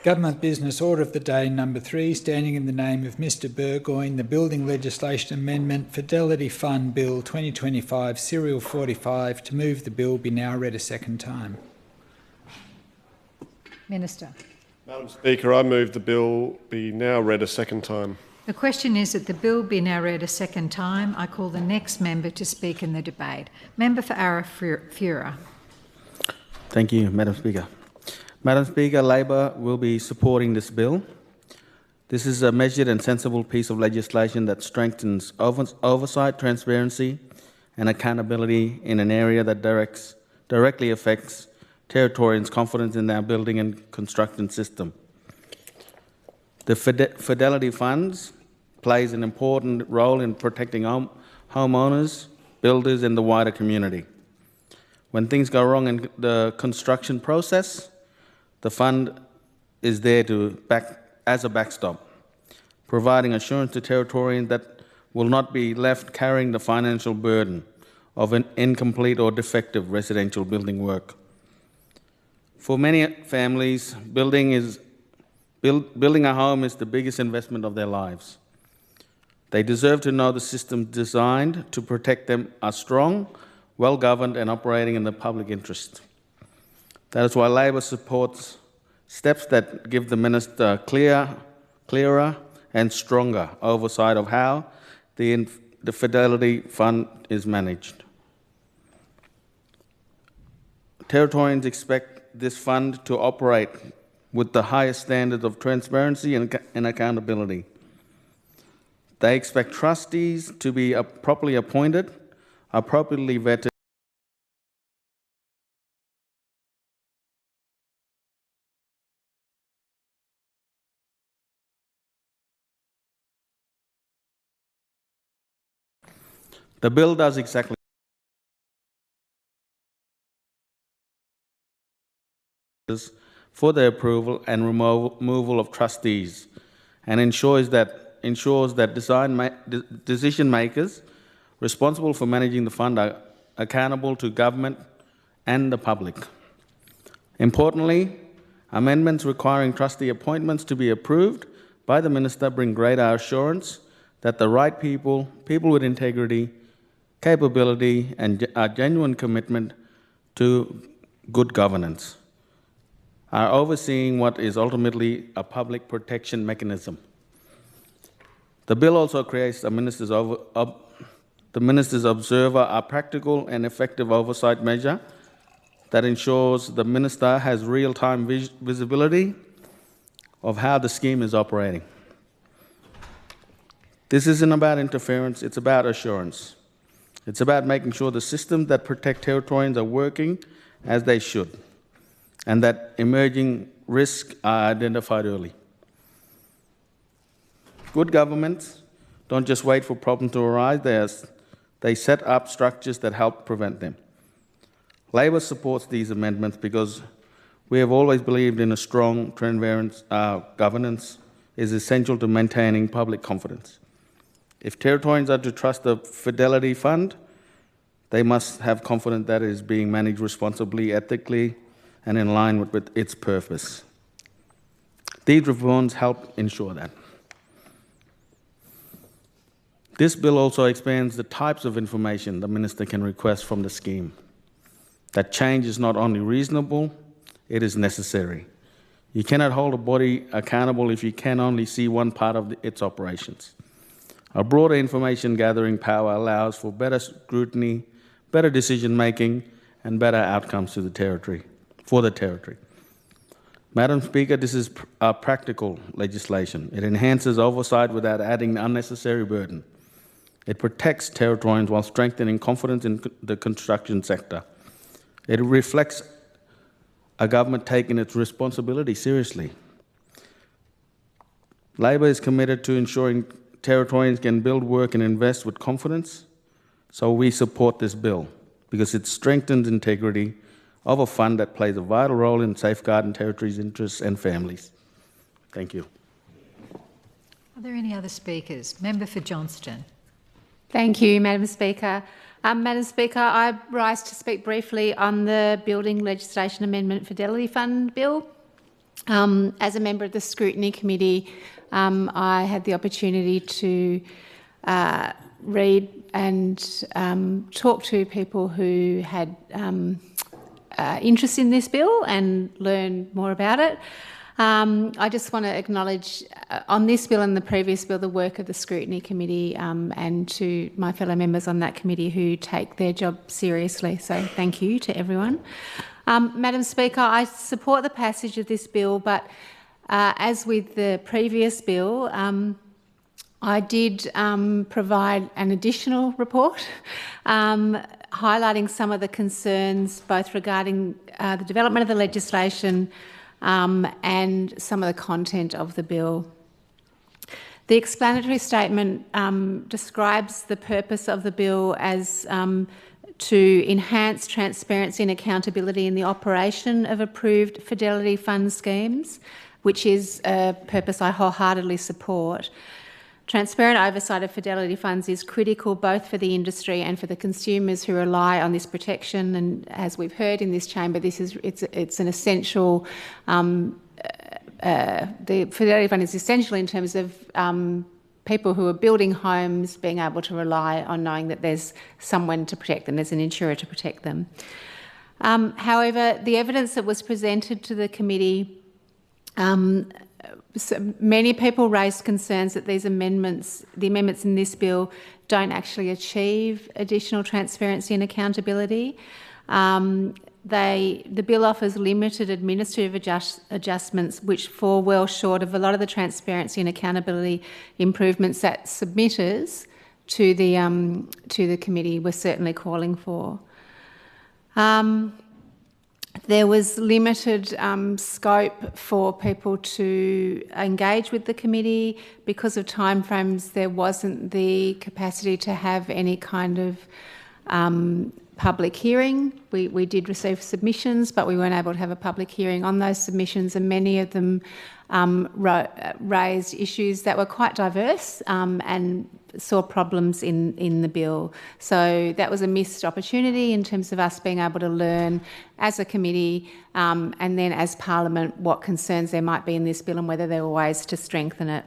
Government Business Order of the Day number 3, standing in the name of Mr Burgoyne, the Building Legislation Amendment Fidelity Fund Bill 2025, Serial 45, to move the bill be now read a second time. Minister. Madam Speaker, I move the bill be now read a second time. The question is that the bill be now read a second time. I call the next member to speak in the debate. Member for Arafura. Thank you, Madam Speaker. Madam Speaker, Labor will be supporting this bill. This is a measured and sensible piece of legislation that strengthens oversight, transparency and accountability in an area that directly affects Territorians' confidence in their building and construction system. The Fidelity Funds plays an important role in protecting homeowners, builders and the wider community. When things go wrong in the construction process, the fund is there as a backstop, providing assurance to Territorians that will not be left carrying the financial burden of an incomplete or defective residential building work. For many families, building a home is the biggest investment of their lives. They deserve to know the systems designed to protect them are strong, well-governed and operating in the public interest. That is why Labor supports steps that give the Minister clearer and stronger oversight of how the Fidelity Fund is managed. Territorians expect this fund to operate with the highest standards of transparency and accountability. They expect trustees to be properly appointed, appropriately vetted, the bill does exactly for the approval and removal of trustees and ensures that decision makers responsible for managing the fund are accountable to government and the public. Importantly, amendments requiring trustee appointments to be approved by the Minister bring greater assurance that the right people with integrity, capability and a genuine commitment to good governance are overseeing what is ultimately a public protection mechanism. The bill also creates the Minister's Observer, a practical and effective oversight measure that ensures the Minister has real-time visibility of how the scheme is operating. This isn't about interference, it's about assurance. It's about making sure the systems that protect Territorians are working as they should, and that emerging risks are identified early. Good governments don't just wait for problems to arise, they set up structures that help prevent them. Labor supports these amendments because we have always believed in a strong governance is essential to maintaining public confidence. If Territorians are to trust the Fidelity Fund, they must have confidence that it is being managed responsibly, ethically, and in line with its purpose. These reforms help ensure that. This bill also expands the types of information the Minister can request from the scheme. That change is not only reasonable, it is necessary. You cannot hold a body accountable if you can only see one part of its operations. A broader information gathering power allows for better scrutiny, better decision making, and better outcomes for the Territory. Madam Speaker, this is a practical legislation. It enhances oversight without adding unnecessary burden. It protects Territorians while strengthening confidence in the construction sector. It reflects a government taking its responsibility seriously. Labor is committed to ensuring Territorians can build, work and invest with confidence, so we support this bill because it strengthens integrity of a fund that plays a vital role in safeguarding Territory's interests and families. Thank you. Are there any other speakers? Member for Johnston. Thank you, Madam Speaker. Madam Speaker, I rise to speak briefly on the Building Legislation Amendment Fidelity Fund Bill. As a member of the Scrutiny Committee, I had the opportunity to read and talk to people who had interest in this bill and learn more about it. I just want to acknowledge on this bill and the previous bill the work of the Scrutiny Committee and to my fellow members on that committee who take their job seriously. So thank you to everyone. Madam Speaker, I support the passage of this bill, but as with the previous bill, I did provide an additional report highlighting some of the concerns both regarding the development of the legislation and some of the content of the bill. The explanatory statement describes the purpose of the bill as to enhance transparency and accountability in the operation of approved Fidelity Fund schemes, which is a purpose I wholeheartedly support. Transparent oversight of Fidelity funds is critical both for the industry and for the consumers who rely on this protection. And as we've heard in this chamber, it's an essential. The Fidelity fund is essential in terms of people who are building homes being able to rely on knowing that there's someone to protect them, there's an insurer to protect them. However, the evidence that was presented to the committee. So many people raised concerns that the amendments in this bill don't actually achieve additional transparency and accountability. The bill offers limited administrative adjustments which fall well short of a lot of the transparency and accountability improvements that submitters to the committee were certainly calling for. There was limited scope for people to engage with the committee. Because of timeframes, there wasn't the capacity to have any kind of public hearing. We did receive submissions, but we weren't able to have a public hearing on those submissions, and many of them raised issues that were quite diverse and saw problems in the bill. So that was a missed opportunity in terms of us being able to learn as a committee and then as Parliament what concerns there might be in this bill and whether there were ways to strengthen it.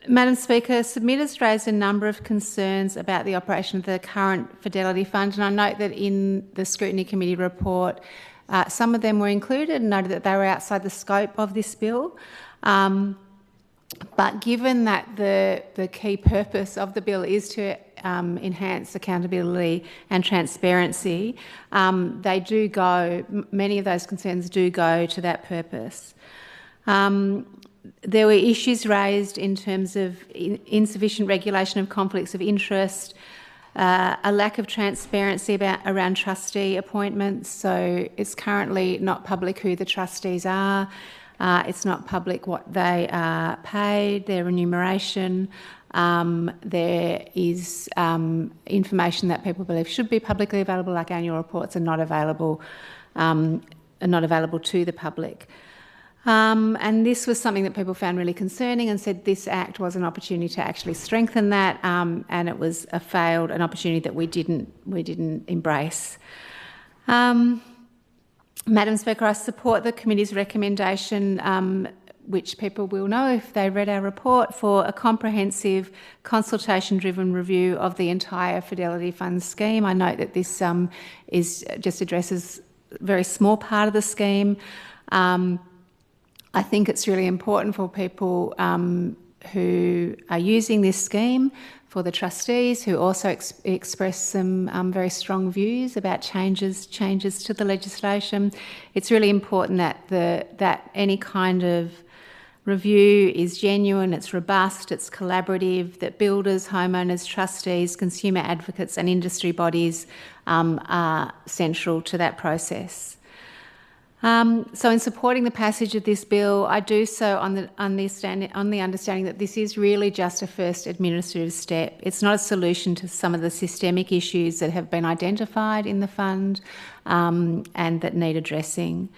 Madam Speaker, submitters raised a number of concerns about the operation of the current Fidelity Fund, and I note that in the Scrutiny Committee report some of them were included and noted that they were outside the scope of this bill. But given that the key purpose of the bill is to enhance accountability and transparency, many of those concerns do go to that purpose. There were issues raised in terms of insufficient regulation of conflicts of interest, a lack of transparency around trustee appointments. So it's currently not public who the trustees are. It's not public what they are paid, their remuneration. There is information that people believe should be publicly available, like annual reports, are not available to the public. And this was something that people found really concerning and said this Act was an opportunity to actually strengthen that, and it was an opportunity that we didn't embrace. Madam Speaker, I support the committee's recommendation, which people will know if they read our report, for a comprehensive consultation-driven review of the entire Fidelity Fund scheme. I note that this addresses a very small part of the scheme. I think it's really important for people who are using this scheme, for the trustees who also express some very strong views about changes to the legislation. It's really important that any kind of review is genuine, it's robust, it's collaborative, that builders, homeowners, trustees, consumer advocates and industry bodies are central to that process. So in supporting the passage of this bill, I do so on the understanding that this is really just a first administrative step. It's not a solution to some of the systemic issues that have been identified in the fund and that need addressing.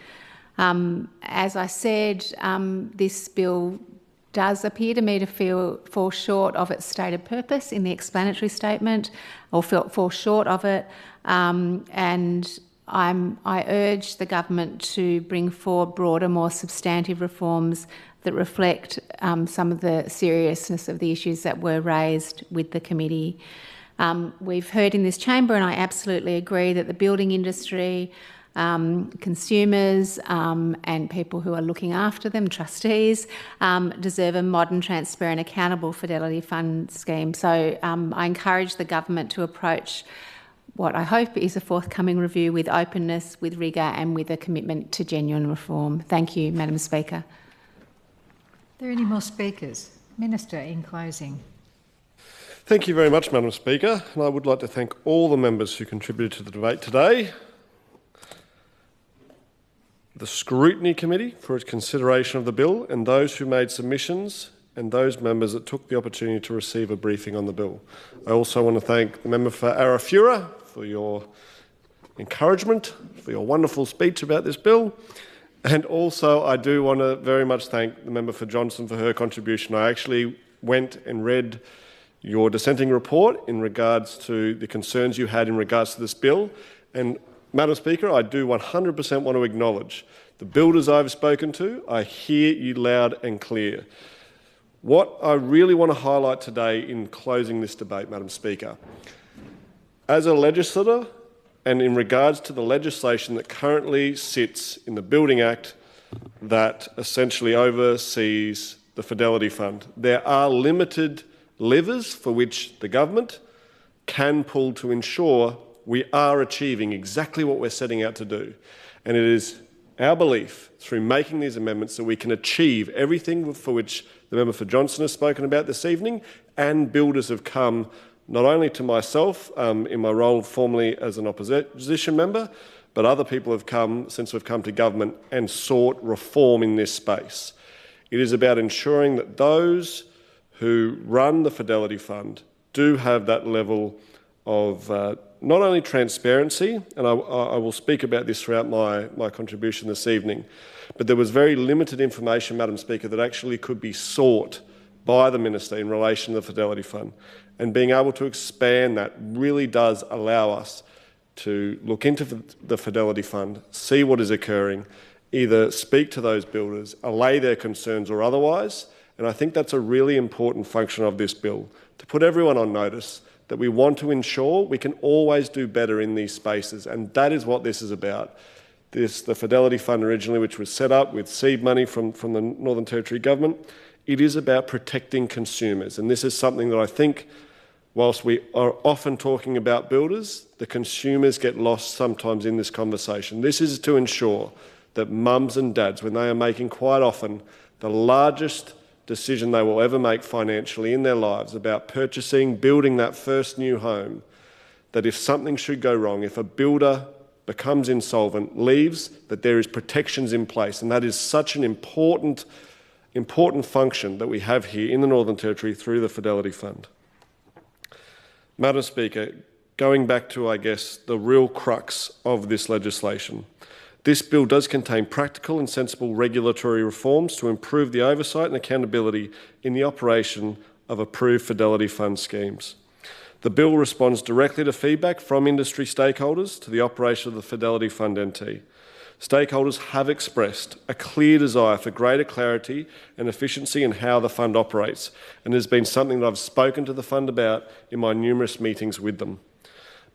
As I said, this bill does appear to me to fall short of its stated purpose in the explanatory statement, or fall short of it, and I urge the government to bring forward broader, more substantive reforms that reflect some of the seriousness of the issues that were raised with the committee. We've heard in this chamber, and I absolutely agree, that the building industry, consumers and people who are looking after them, trustees, deserve a modern, transparent, accountable Fidelity Fund scheme. So I encourage the government to approach what I hope is a forthcoming review with openness, with rigour and with a commitment to genuine reform. Thank you, Madam Speaker. Are there any more speakers? Minister, in closing. Thank you very much, Madam Speaker, and I would like to thank all the members who contributed to the debate today, the Scrutiny Committee for its consideration of the bill, and those who made submissions, and those members that took the opportunity to receive a briefing on the bill. I also want to thank the member for Arafura for your encouragement, for your wonderful speech about this bill. And also I do want to very much thank the member for Johnson for her contribution. I actually went and read your dissenting report in regards to the concerns you had in regards to this bill. And Madam Speaker, I do 100% want to acknowledge the builders I've spoken to. I hear you loud and clear. What I really want to highlight today in closing this debate, Madam Speaker, as a legislator and in regards to the legislation that currently sits in the Building Act that essentially oversees the Fidelity Fund, there are limited levers for which the government can pull to ensure we are achieving exactly what we're setting out to do. And it is our belief through making these amendments that we can achieve everything for which the member for Johnson has spoken about this evening, and builders have come not only to myself in my role formerly as an opposition member, but other people have come since we've come to government and sought reform in this space. It is about ensuring that those who run the Fidelity Fund do have that level of not only transparency, and I will speak about this throughout my contribution this evening, but there was very limited information, Madam Speaker, that actually could be sought by the Minister in relation to the Fidelity Fund. And being able to expand that really does allow us to look into the Fidelity Fund, see what is occurring, either speak to those builders, allay their concerns or otherwise. And I think that's a really important function of this bill, to put everyone on notice that we want to ensure we can always do better in these spaces. And that is what this is about. The Fidelity Fund originally, which was set up with seed money from the Northern Territory Government, it is about protecting consumers. And this is something that I think, whilst we are often talking about builders, the consumers get lost sometimes in this conversation. This is to ensure that mums and dads, when they are making quite often the largest decision they will ever make financially in their lives about purchasing, building that first new home, that if something should go wrong, if a builder becomes insolvent, leaves, that there is protections in place. And that is such an important function that we have here in the Northern Territory through the Fidelity Fund. Madam Speaker, going back to, I guess, the real crux of this legislation, this bill does contain practical and sensible regulatory reforms to improve the oversight and accountability in the operation of approved Fidelity Fund schemes. The bill responds directly to feedback from industry stakeholders to the operation of the Fidelity Fund NT. Stakeholders have expressed a clear desire for greater clarity and efficiency in how the fund operates, and has been something that I've spoken to the fund about in my numerous meetings with them.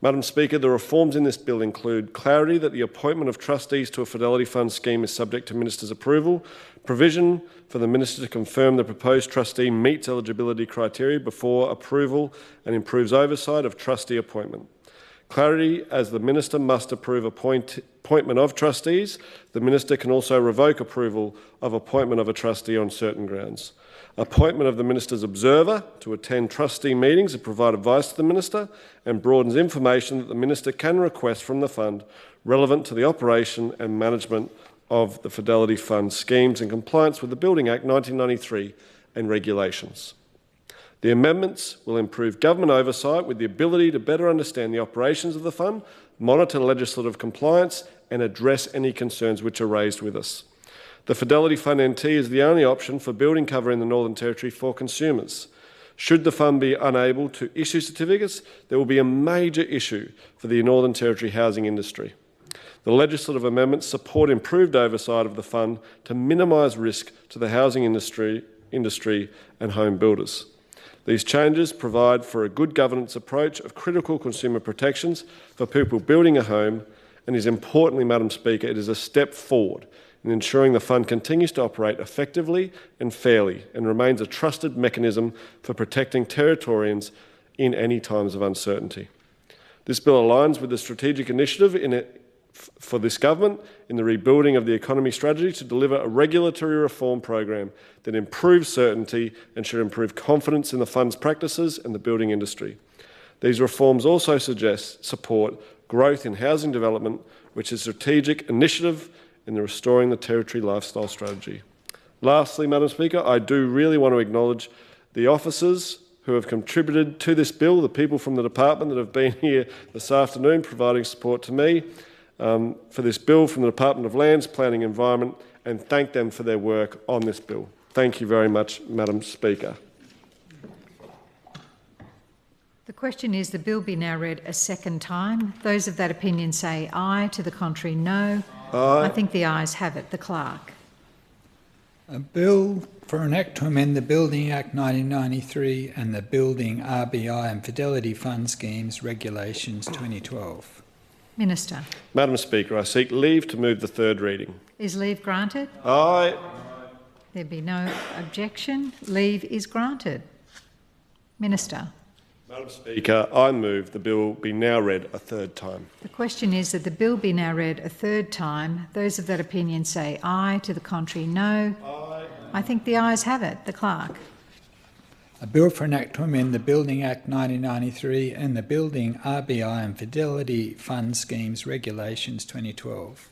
Madam Speaker, the reforms in this bill include clarity that the appointment of trustees to a Fidelity Fund scheme is subject to Minister's approval, provision for the Minister to confirm the proposed trustee meets eligibility criteria before approval and improves oversight of trustee appointment. Clarity as the Minister must approve appointment of trustees. The Minister can also revoke approval of appointment of a trustee on certain grounds. Appointment of the Minister's observer to attend trustee meetings and provide advice to the Minister, and broadens information that the Minister can request from the Fund relevant to the operation and management of the Fidelity Fund schemes in compliance with the Building Act 1993 and regulations. The amendments will improve government oversight with the ability to better understand the operations of the fund, monitor legislative compliance and address any concerns which are raised with us. The Fidelity Fund NT is the only option for building cover in the Northern Territory for consumers. Should the fund be unable to issue certificates, there will be a major issue for the Northern Territory housing industry. The legislative amendments support improved oversight of the fund to minimise risk to the housing industry and home builders. These changes provide for a good governance approach of critical consumer protections for people building a home, and is importantly, Madam Speaker, it is a step forward in ensuring the fund continues to operate effectively and fairly and remains a trusted mechanism for protecting Territorians in any times of uncertainty. This bill aligns with the strategic initiative for this government in the rebuilding of the economy strategy to deliver a regulatory reform program that improves certainty and should improve confidence in the fund's practices and the building industry. These reforms also support growth in housing development, which is a strategic initiative in the Restoring the Territory Lifestyle Strategy. Lastly, Madam Speaker, I do really want to acknowledge the officers who have contributed to this bill, the people from the department that have been here this afternoon providing support to me for this bill from the Department of Lands, Planning and Environment, and thank them for their work on this bill. Thank you very much, Madam Speaker. The question is the bill be now read a second time. Those of that opinion say aye. To the contrary, no. Aye. I think the ayes have it. The clerk. A bill for an act to amend the Building Act 1993 and the Building RBI and Fidelity Fund Schemes Regulations 2012. Minister. Madam Speaker, I seek leave to move the third reading. Is leave granted? Aye. There be no objection. Leave is granted. Minister. Madam Speaker, I move the bill be now read a third time. The question is that the bill be now read a third time. Those of that opinion say aye. To the contrary, no. Aye. I think the ayes have it. The clerk. A bill for an act to amend the Building Act 1993 and the Building RBI and Fidelity Fund Schemes Regulations 2012.